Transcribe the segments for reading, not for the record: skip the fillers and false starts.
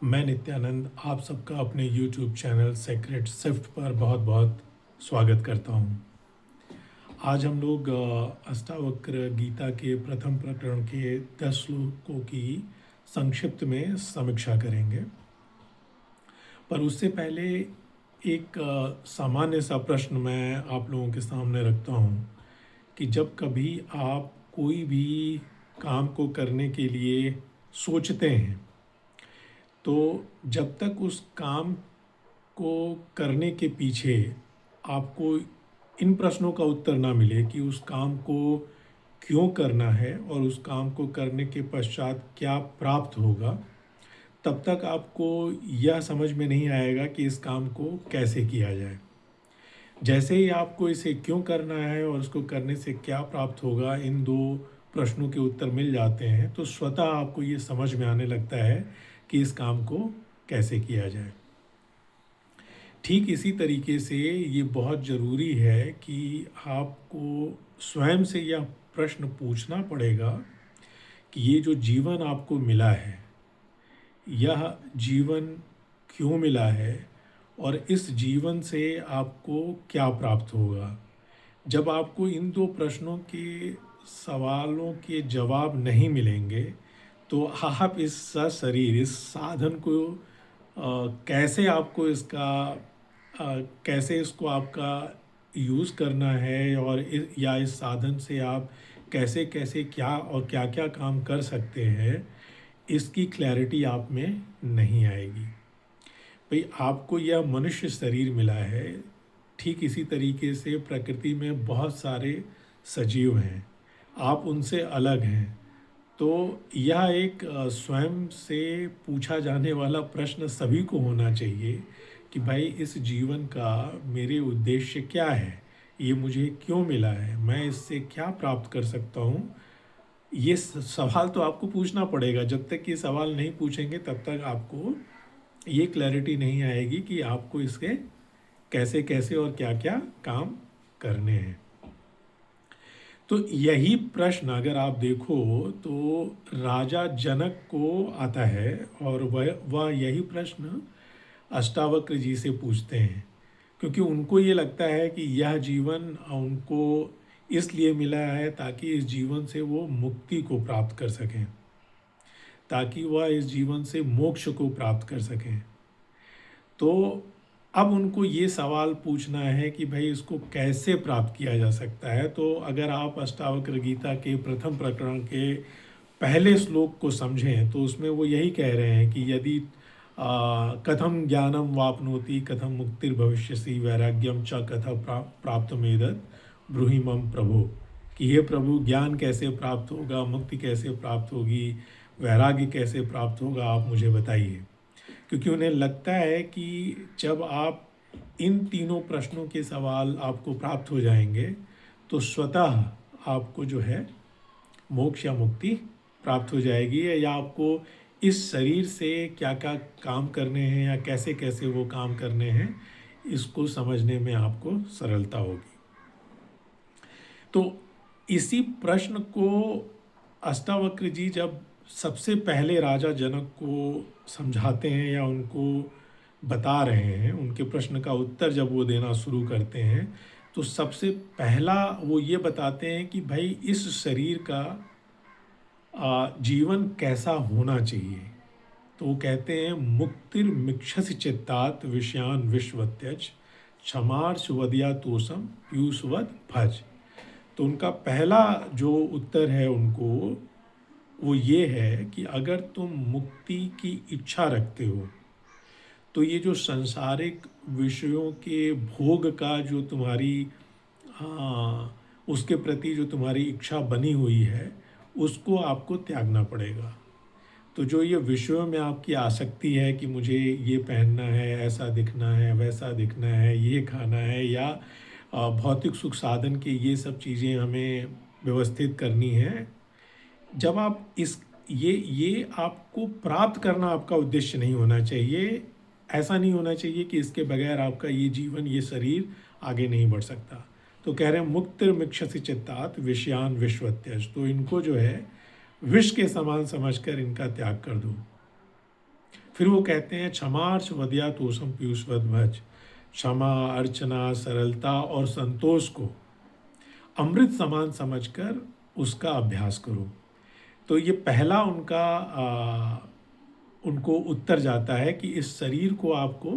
मैं नित्यानंद आप सबका अपने YouTube चैनल सेक्रेट शिफ्ट पर बहुत बहुत स्वागत करता हूँ। आज हम लोग अष्टावक्र गीता के प्रथम प्रकरण के 10 श्लोकों की संक्षिप्त में समीक्षा करेंगे। पर उससे पहले एक सामान्य सा प्रश्न मैं आप लोगों के सामने रखता हूँ कि जब कभी आप कोई भी काम को करने के लिए सोचते हैं, तो जब तक उस काम को करने के पीछे आपको इन प्रश्नों का उत्तर ना मिले कि उस काम को क्यों करना है और उस काम को करने के पश्चात क्या प्राप्त होगा, तब तक आपको यह समझ में नहीं आएगा कि इस काम को कैसे किया जाए। जैसे ही आपको इसे क्यों करना है और उसको करने से क्या प्राप्त होगा, इन दो प्रश्नों के उत्तर मिल जाते हैं, तो स्वतः आपको ये समझ में आने लगता है कि इस काम को कैसे किया जाए। ठीक इसी तरीके से ये बहुत ज़रूरी है कि आपको स्वयं से यह प्रश्न पूछना पड़ेगा कि ये जो जीवन आपको मिला है, यह जीवन क्यों मिला है और इस जीवन से आपको क्या प्राप्त होगा। जब आपको इन दो प्रश्नों के सवालों के जवाब नहीं मिलेंगे, तो आप इस सशरीर इस साधन को कैसे आपको इसका कैसे इसको आपका यूज़ करना है और या इस साधन से आप कैसे कैसे क्या और क्या क्या काम कर सकते हैं, इसकी क्लैरिटी आप में नहीं आएगी। भाई, आपको यह मनुष्य शरीर मिला है, ठीक इसी तरीके से प्रकृति में बहुत सारे सजीव हैं, आप उनसे अलग हैं। तो यह एक स्वयं से पूछा जाने वाला प्रश्न सभी को होना चाहिए कि भाई, इस जीवन का मेरे उद्देश्य क्या है, ये मुझे क्यों मिला है, मैं इससे क्या प्राप्त कर सकता हूँ। ये सवाल तो आपको पूछना पड़ेगा। जब तक ये सवाल नहीं पूछेंगे तब तक आपको ये क्लैरिटी नहीं आएगी कि आपको इसके कैसे कैसे और क्या क्या काम करने हैं। तो यही प्रश्न अगर आप देखो तो राजा जनक को आता है और वह यही प्रश्न अष्टावक्र जी से पूछते हैं, क्योंकि उनको ये लगता है कि यह जीवन उनको इसलिए मिला है ताकि इस जीवन से वो मुक्ति को प्राप्त कर सकें, ताकि वह इस जीवन से मोक्ष को प्राप्त कर सकें। तो अब उनको ये सवाल पूछना है कि भाई, इसको कैसे प्राप्त किया जा सकता है। तो अगर आप अष्टावक्र गीता के प्रथम प्रकरण के पहले श्लोक को समझें, तो उसमें वो यही कह रहे हैं कि यदि कथम ज्ञानम वापनोति कथम मुक्तिर्भविष्यसि वैराग्यम च कथ प्राप्तमेदत ब्रूहि मम प्रभो, कि हे प्रभु, ज्ञान कैसे प्राप्त होगा, मुक्ति कैसे प्राप्त होगी, वैराग्य कैसे प्राप्त होगा, आप मुझे बताइए। क्योंकि उन्हें लगता है कि जब आप इन तीनों प्रश्नों के सवाल आपको प्राप्त हो जाएंगे, तो स्वतः आपको जो है मोक्ष या मुक्ति प्राप्त हो जाएगी, या आपको इस शरीर से क्या क्या काम करने हैं या कैसे कैसे वो काम करने हैं, इसको समझने में आपको सरलता होगी। तो इसी प्रश्न को अष्टावक्र जी जब सबसे पहले राजा जनक को समझाते हैं या उनको बता रहे हैं, उनके प्रश्न का उत्तर जब वो देना शुरू करते हैं, तो सबसे पहला वो ये बताते हैं कि भाई, इस शरीर का जीवन कैसा होना चाहिए। तो वो कहते हैं, मुक्तिर्मिक्षसि चित्तात विषयान विश्वत्यज क्षमार सुवदिया तोषम पीयूषवद भज। तो उनका पहला जो उत्तर है उनको, वो ये है कि अगर तुम मुक्ति की इच्छा रखते हो, तो ये जो सांसारिक विषयों के भोग का जो तुम्हारी उसके प्रति जो तुम्हारी इच्छा बनी हुई है, उसको आपको त्यागना पड़ेगा। तो जो ये विषयों में आपकी आसक्ति है कि मुझे ये पहनना है, ऐसा दिखना है, वैसा दिखना है, ये खाना है, या भौतिक सुख साधन के ये सब चीज़ें हमें व्यवस्थित करनी है, जब आप ये आपको प्राप्त करना आपका उद्देश्य नहीं होना चाहिए। ऐसा नहीं होना चाहिए कि इसके बगैर आपका ये जीवन, ये शरीर आगे नहीं बढ़ सकता। तो कह रहे हैं, मुक्तिर्मिक्षसि चित्तात विषयान विश्वत्यज। तो इनको जो है विष के समान समझकर इनका त्याग कर दो। फिर वो कहते हैं क्षमार्च वद्या तोषम पीयूषवत भज, क्षमा, अर्चना, सरलता और संतोष को अमृत समान समझकर उसका अभ्यास करो। तो ये पहला उनको उत्तर जाता है कि इस शरीर को आपको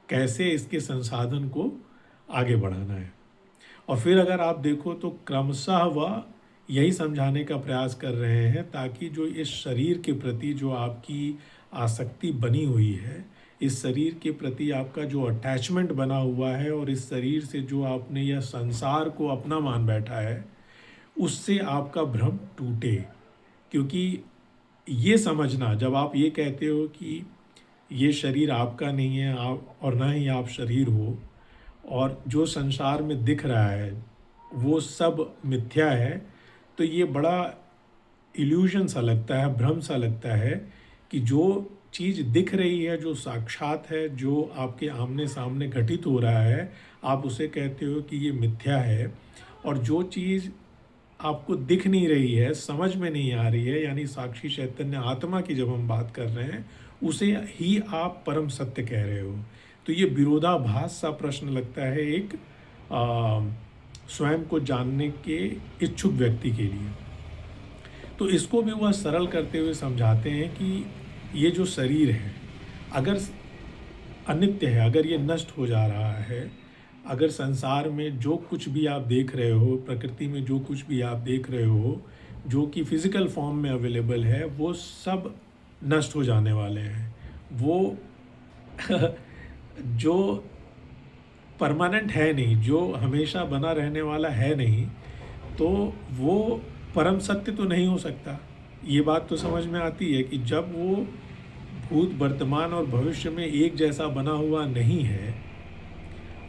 कैसे इसके संसाधन को आगे बढ़ाना है। और फिर अगर आप देखो तो क्रमशः वह यही समझाने का प्रयास कर रहे हैं ताकि जो इस शरीर के प्रति जो आपकी आसक्ति बनी हुई है, इस शरीर के प्रति आपका जो अटैचमेंट बना हुआ है और इस शरीर से जो आपने यह संसार को अपना मान बैठा है, उससे आपका भ्रम टूटे। क्योंकि ये समझना, जब आप ये कहते हो कि ये शरीर आपका नहीं है, आप और ना ही आप शरीर हो, और जो संसार में दिख रहा है वो सब मिथ्या है, तो ये बड़ा इल्यूजन सा लगता है, भ्रम सा लगता है कि जो चीज़ दिख रही है, जो साक्षात है, जो आपके आमने सामने घटित हो रहा है, आप उसे कहते हो कि ये मिथ्या है। और जो चीज़ आपको दिख नहीं रही है, समझ में नहीं आ रही है, यानी साक्षी चैतन्य आत्मा की जब हम बात कर रहे हैं, उसे ही आप परम सत्य कह रहे हो। तो ये विरोधाभास सा प्रश्न लगता है एक स्वयं को जानने के इच्छुक व्यक्ति के लिए। तो इसको भी वह सरल करते हुए समझाते हैं कि ये जो शरीर है, अगर अनित्य है, अगर ये नष्ट हो जा रहा है, अगर संसार में जो कुछ भी आप देख रहे हो, प्रकृति में जो कुछ भी आप देख रहे हो, जो कि फिजिकल फॉर्म में अवेलेबल है, वो सब नष्ट हो जाने वाले हैं। वो जो परमानेंट है नहीं, जो हमेशा बना रहने वाला है नहीं, तो वो परम सत्य तो नहीं हो सकता। ये बात तो समझ में आती है कि जब वो भूत, वर्तमान और भविष्य में एक जैसा बना हुआ नहीं है,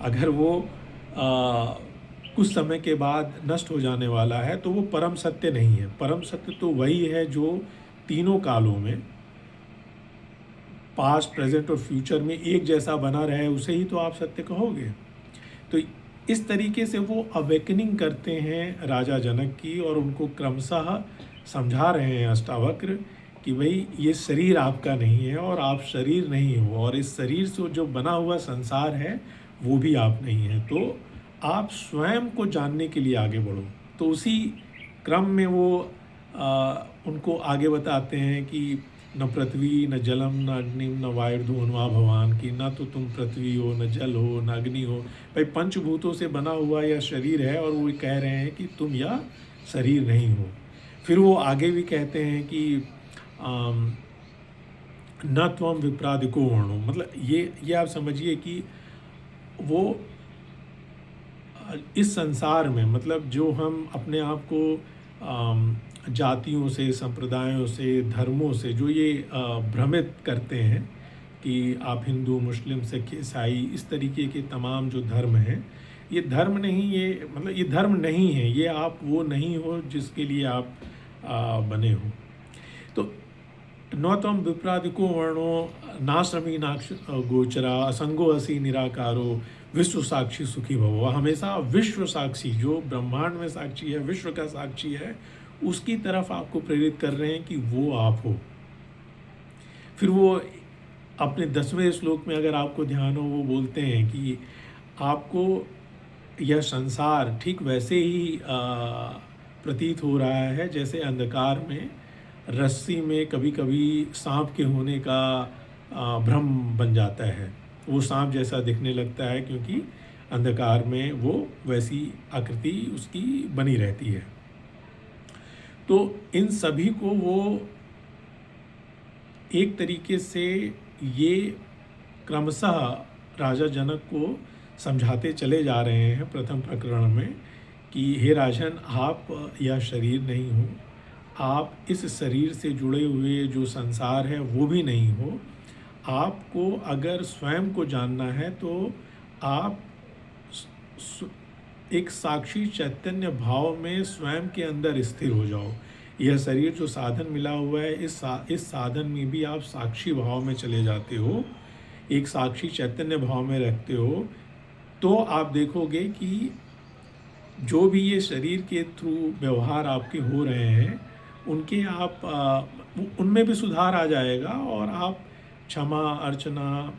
अगर वो कुछ समय के बाद नष्ट हो जाने वाला है, तो वो परम सत्य नहीं है। परम सत्य तो वही है जो तीनों कालों में, पास्ट, प्रेजेंट और फ्यूचर में एक जैसा बना रहे, उसे ही तो आप सत्य कहोगे। तो इस तरीके से वो अवेकनिंग करते हैं राजा जनक की, और उनको क्रमशः समझा रहे हैं अष्टावक्र कि भाई ये शरीर आपका नहीं है और आप शरीर नहीं हो, और इस शरीर से जो बना हुआ संसार है वो भी आप नहीं है। तो आप स्वयं को जानने के लिए आगे बढ़ो। तो उसी क्रम में वो उनको आगे बताते हैं कि न पृथ्वी न जलम न अग्निम न वायुर्धून्वा भवान, की न तो तुम पृथ्वी हो, न जल हो, न अग्नि हो। भाई पंचभूतों से बना हुआ यह शरीर है, और वो कह रहे हैं कि तुम यह शरीर नहीं हो। फिर वो आगे भी कहते हैं कि न त्वम विप्रादिको वर्णो, मतलब ये आप समझिए कि वो इस संसार में, मतलब जो हम अपने आप को जातियों से, संप्रदायों से, धर्मों से जो ये भ्रमित करते हैं कि आप हिंदू, मुस्लिम, सिख, ईसाई, इस तरीके के तमाम जो धर्म हैं, ये धर्म नहीं, ये मतलब ये धर्म नहीं है, ये आप वो नहीं हो जिसके लिए आप बने हो। तो न तम विप्रादिको वर्णो नाश्रमी नाक्ष गोचरा, असंगो हसी निराकारो, विश्व साक्षी सुखी भव। हमेशा विश्व साक्षी, जो ब्रह्मांड में साक्षी है, विश्व का साक्षी है, उसकी तरफ आपको प्रेरित कर रहे हैं कि वो आप हो। फिर वो अपने 10वें श्लोक में अगर आपको ध्यान हो, वो बोलते हैं कि आपको यह संसार ठीक वैसे ही प्रतीत हो रहा है जैसे अंधकार में रस्सी में कभी कभी सांप के होने का भ्रम बन जाता है। वो सांप जैसा दिखने लगता है क्योंकि अंधकार में वो वैसी आकृति उसकी बनी रहती है। तो इन सभी को वो एक तरीके से ये क्रमशः राजा जनक को समझाते चले जा रहे हैं प्रथम प्रकरण में कि हे राजन, आप यह शरीर नहीं हो, आप इस शरीर से जुड़े हुए जो संसार है वो भी नहीं हो। आपको अगर स्वयं को जानना है तो आप एक साक्षी चैतन्य भाव में स्वयं के अंदर स्थिर हो जाओ। यह शरीर जो साधन मिला हुआ है, इस साधन में भी आप साक्षी भाव में चले जाते हो, एक साक्षी चैतन्य भाव में रखते हो, तो आप देखोगे कि जो भी ये शरीर के थ्रू व्यवहार आपके हो रहे हैं, उनके आप उनमें भी सुधार आ जाएगा, और आप क्षमा, अर्चना,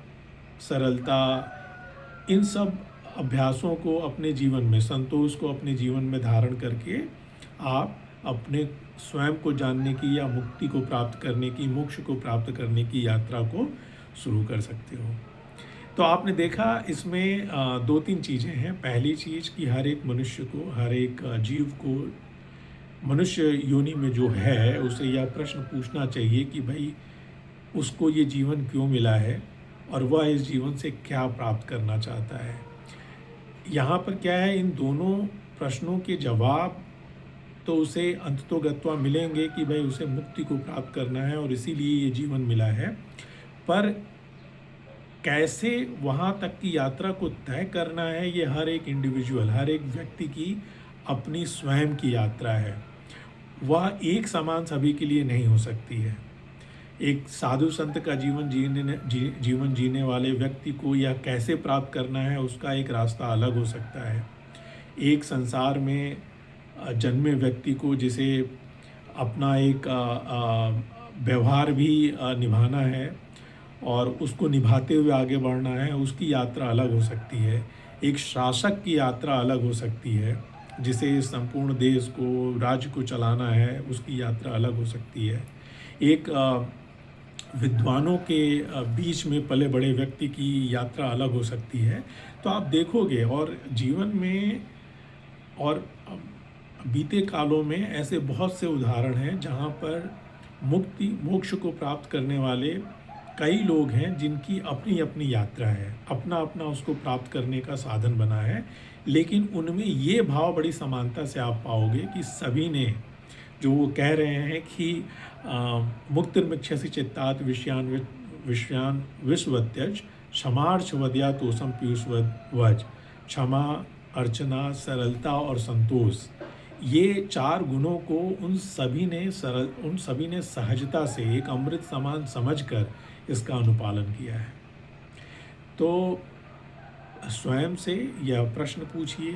सरलता, इन सब अभ्यासों को अपने जीवन में, संतोष को अपने जीवन में धारण करके आप अपने स्वयं को जानने की या मुक्ति को प्राप्त करने की, मोक्ष को प्राप्त करने की यात्रा को शुरू कर सकते हो। तो आपने देखा इसमें दो तीन चीज़ें हैं। पहली चीज़ कि हर एक मनुष्य को, हर एक जीव को मनुष्य योनि में जो है उसे यह प्रश्न पूछना चाहिए कि भाई उसको ये जीवन क्यों मिला है और वह इस जीवन से क्या प्राप्त करना चाहता है। यहाँ पर क्या है, इन दोनों प्रश्नों के जवाब तो उसे अंततोगत्वा मिलेंगे कि भाई उसे मुक्ति को प्राप्त करना है और इसीलिए ये जीवन मिला है, पर कैसे वहाँ तक की यात्रा को तय करना है ये हर एक इंडिविजुअल, हर एक व्यक्ति की अपनी स्वयं की यात्रा है। वह एक समान सभी के लिए नहीं हो सकती है। एक साधु संत का जीवन जीने वाले व्यक्ति को यह कैसे प्राप्त करना है उसका एक रास्ता अलग हो सकता है। एक संसार में जन्मे व्यक्ति को जिसे अपना एक व्यवहार भी निभाना है और उसको निभाते हुए आगे बढ़ना है, उसकी यात्रा अलग हो सकती है। एक शासक की यात्रा अलग हो सकती है, जिसे संपूर्ण देश को, राज्य को चलाना है, उसकी यात्रा अलग हो सकती है। एक विद्वानों के बीच में पले बड़े व्यक्ति की यात्रा अलग हो सकती है। तो आप देखोगे और जीवन में और बीते कालों में ऐसे बहुत से उदाहरण हैं जहाँ पर मुक्ति, मोक्ष को प्राप्त करने वाले कई लोग हैं जिनकी अपनी अपनी यात्रा है, अपना अपना उसको प्राप्त करने का साधन बना है। लेकिन उनमें ये भाव बड़ी समानता से आप पाओगे कि सभी ने, जो वो कह रहे हैं कि मुक्तिर्मिच्छसि चित्तात् विषयान विश्वत्यज क्षमार्चवद्या तोषम पीयूषवज। क्षमा, अर्चना, सरलता और संतोष, ये चार गुणों को उन सभी ने सहजता से एक अमृत समान समझकर इसका अनुपालन किया है। तो स्वयं से यह प्रश्न पूछिए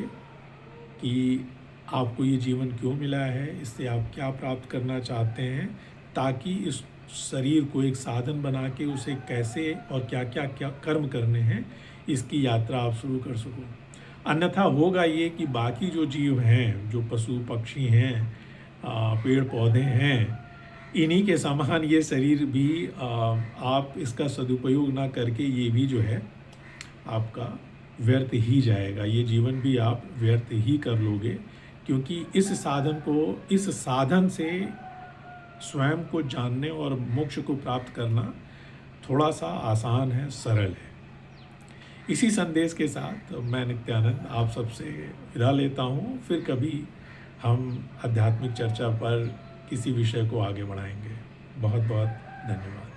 कि आपको ये जीवन क्यों मिला है, इससे आप क्या प्राप्त करना चाहते हैं, ताकि इस शरीर को एक साधन बना के उसे कैसे और क्या कर्म करने हैं, इसकी यात्रा आप शुरू कर सको। अन्यथा होगा ये कि बाकी जो जीव हैं, जो पशु पक्षी हैं, पेड़ पौधे हैं, इन्हीं के समान ये शरीर भी आप इसका सदुपयोग ना करके ये भी जो है आपका व्यर्थ ही जाएगा। ये जीवन भी आप व्यर्थ ही कर लोगे, क्योंकि इस साधन से स्वयं को जानने और मोक्ष को प्राप्त करना थोड़ा सा आसान है, सरल है। इसी संदेश के साथ मैं नित्यानंद आप सबसे विदा लेता हूँ। फिर कभी हम आध्यात्मिक चर्चा पर किसी विषय को आगे बढ़ाएंगे। बहुत बहुत धन्यवाद।